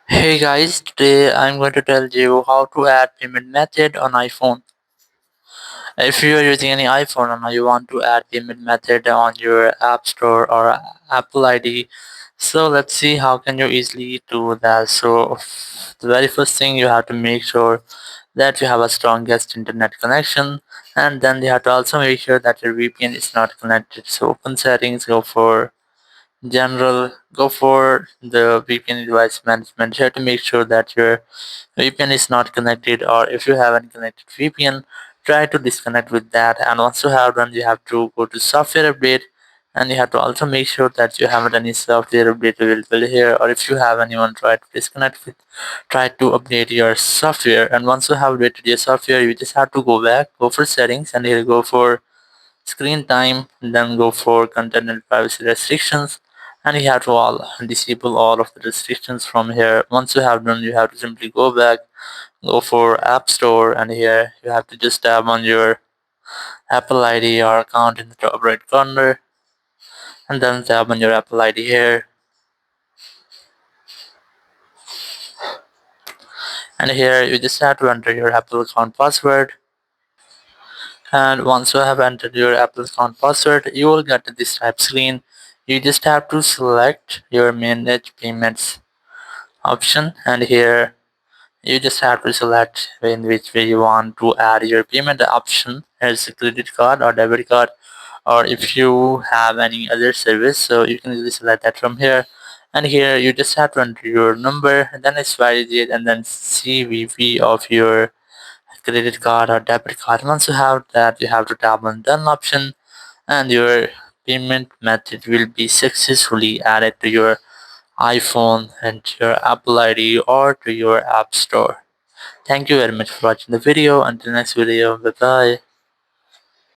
Hey guys, today I'm going to tell you how to add payment method on iPhone. If you are using any iPhone and you want to add payment method on your App Store or Apple ID, so let's see how can you easily do that. So the very first thing you have to make sure that you have a strongest internet connection, and then you have to also make sure that your VPN is not connected. So open settings, go for general, go for the VPN device management. You have to make sure that your VPN is not connected, or if you have any connected VPN, try to disconnect with that. And once you have done, you have to go to software update, and you have to also make sure that you haven't any software update available here, or if you have anyone, try to disconnect with, try to update your software. And once you have updated your software, you just have to go back, go for settings, and here go for screen time, then go for content and privacy restrictions, and you have to all disable all of the restrictions from here. Once you have done, you have to simply go back, go for App Store, and here you have to just tap on your Apple ID or account in the top right corner, and then tap on your Apple ID here, and here you just have to enter your Apple account password. And once you have entered your Apple account password, you will get this type screen. You just have to select your manage payments option, and here you just have to select in which way you want to add your payment option as a credit card or debit card, or if you have any other service, so you can easily select that from here. And here you just have to enter your number, and then it's validate, and then CVV of your credit card or debit card. Once you have that, you have to tap on done option, and your payment method will be successfully added to your iPhone and to your Apple ID or to your App Store. Thank you very much for watching the video. Until next video, bye bye.